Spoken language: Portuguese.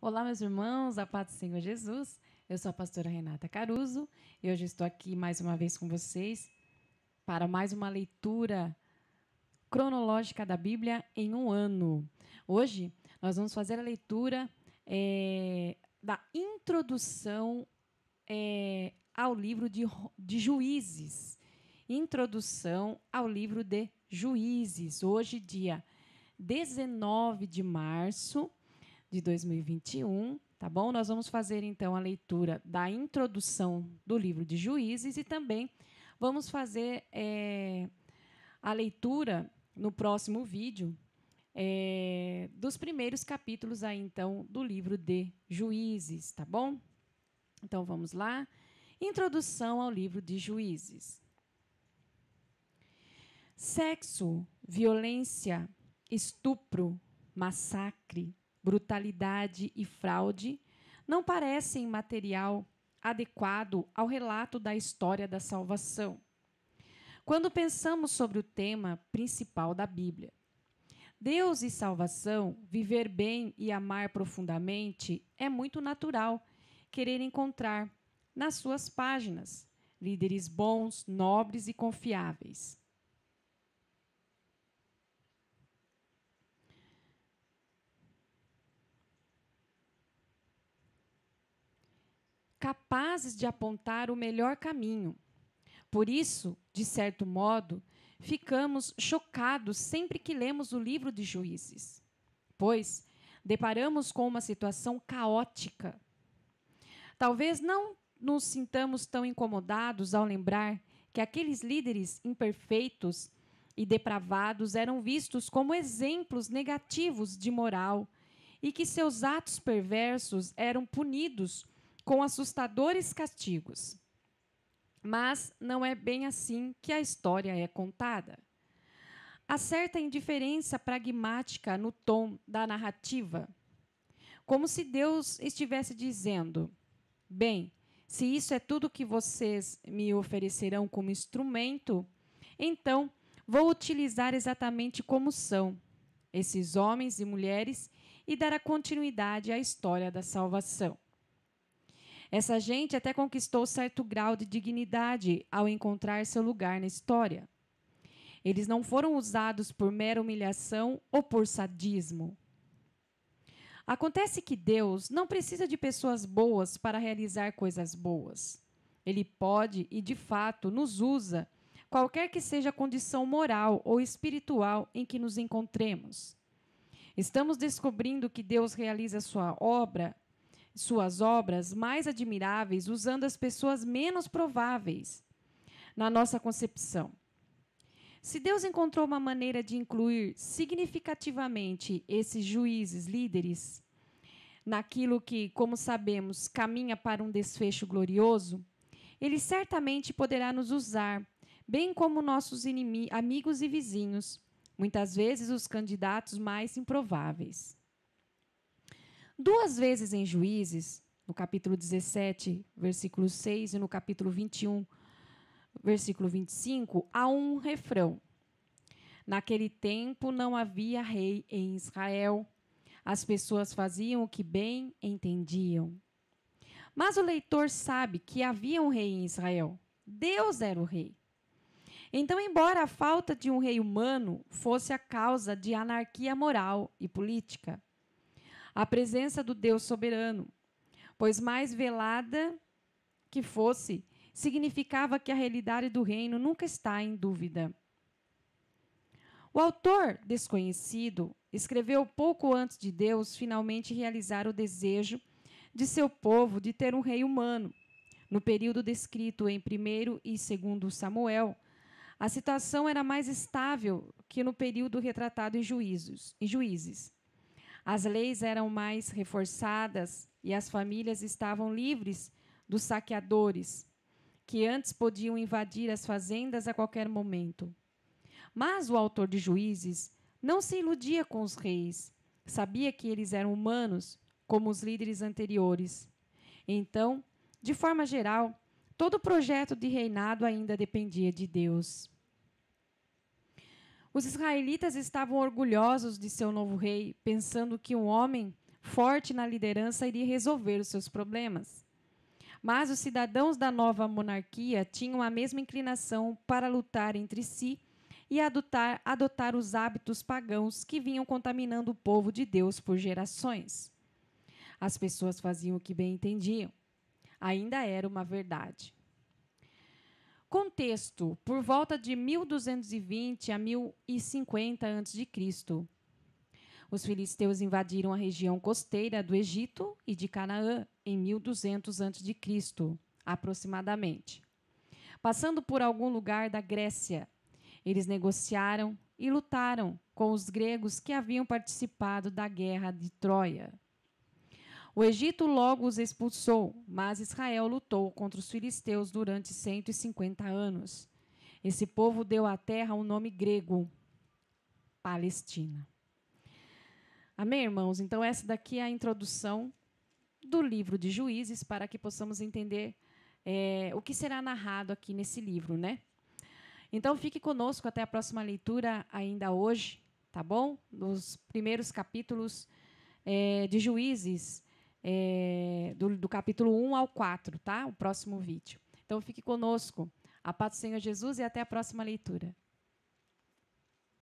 Olá, meus irmãos, a paz do Senhor Jesus. Eu sou a pastora Renata Caruso e hoje estou aqui mais uma vez com vocês para mais uma leitura cronológica da Bíblia em um ano. Hoje nós vamos fazer a leitura da introdução ao livro de Juízes. Introdução ao livro de Juízes. Hoje, dia 19 de março de 2021, tá bom? Nós vamos fazer, então, a leitura da introdução do livro de Juízes e também vamos fazer a leitura, no próximo vídeo, dos primeiros capítulos, aí, então, do livro de Juízes, tá bom? Então, vamos lá. Introdução ao livro de Juízes. Sexo, violência, estupro, massacre, brutalidade e fraude não parecem material adequado ao relato da história da salvação. Quando pensamos sobre o tema principal da Bíblia, Deus e salvação, viver bem e amar profundamente, é muito natural querer encontrar nas suas páginas líderes bons, nobres e confiáveis. Capazes de apontar o melhor caminho. Por isso, de certo modo, ficamos chocados sempre que lemos o livro de Juízes, pois deparamos com uma situação caótica. Talvez não nos sintamos tão incomodados ao lembrar que aqueles líderes imperfeitos e depravados eram vistos como exemplos negativos de moral e que seus atos perversos eram punidos com assustadores castigos. Mas não é bem assim que a história é contada. Há certa indiferença pragmática no tom da narrativa, como se Deus estivesse dizendo: bem, se isso é tudo que vocês me oferecerão como instrumento, então vou utilizar exatamente como são esses homens e mulheres e dar a continuidade à história da salvação. Essa gente até conquistou certo grau de dignidade ao encontrar seu lugar na história. Eles não foram usados por mera humilhação ou por sadismo. Acontece que Deus não precisa de pessoas boas para realizar coisas boas. Ele pode e, de fato, nos usa, qualquer que seja a condição moral ou espiritual em que nos encontremos. Estamos descobrindo que Deus realiza suas obras mais admiráveis usando as pessoas menos prováveis na nossa concepção. Se Deus encontrou uma maneira de incluir significativamente esses juízes líderes naquilo que, como sabemos, caminha para um desfecho glorioso, Ele certamente poderá nos usar, bem como nossos amigos e vizinhos, muitas vezes os candidatos mais improváveis. 2 vezes em Juízes, no capítulo 17, versículo 6, e no capítulo 21, versículo 25, há um refrão. Naquele tempo não havia rei em Israel. As pessoas faziam o que bem entendiam. Mas o leitor sabe que havia um rei em Israel. Deus era o rei. Então, embora a falta de um rei humano fosse a causa de anarquia moral e política, a presença do Deus soberano, pois mais velada que fosse, significava que a realidade do reino nunca está em dúvida. O autor desconhecido escreveu pouco antes de Deus finalmente realizar o desejo de seu povo de ter um rei humano. No período descrito em 1º e 2º Samuel, a situação era mais estável que no período retratado em Juízes. As leis eram mais reforçadas e as famílias estavam livres dos saqueadores, que antes podiam invadir as fazendas a qualquer momento. Mas o autor de Juízes não se iludia com os reis. Sabia que eles eram humanos, como os líderes anteriores. Então, de forma geral, todo o projeto de reinado ainda dependia de Deus. Os israelitas estavam orgulhosos de seu novo rei, pensando que um homem forte na liderança, iria resolver os seus problemas. Mas os cidadãos da nova monarquia tinham a mesma inclinação para lutar entre si e adotar os hábitos pagãos que vinham contaminando o povo de Deus por gerações. As pessoas faziam o que bem entendiam. Ainda era uma verdade. Contexto: por volta de 1220 a 1050 a.C., os filisteus invadiram a região costeira do Egito e de Canaã em 1200 a.C., aproximadamente. Passando por algum lugar da Grécia, eles negociaram e lutaram com os gregos que haviam participado da guerra de Troia. O Egito logo os expulsou, mas Israel lutou contra os filisteus durante 150 anos. Esse povo deu à terra um nome grego, Palestina. Amém, irmãos? Então, essa daqui é a introdução do livro de Juízes, para que possamos entender o que será narrado aqui nesse livro, né? Então, fique conosco até a próxima leitura, ainda hoje, tá bom? Dos primeiros capítulos de Juízes, do capítulo 1 ao 4, tá? O próximo vídeo. Então, fique conosco. A paz do Senhor Jesus e até a próxima leitura.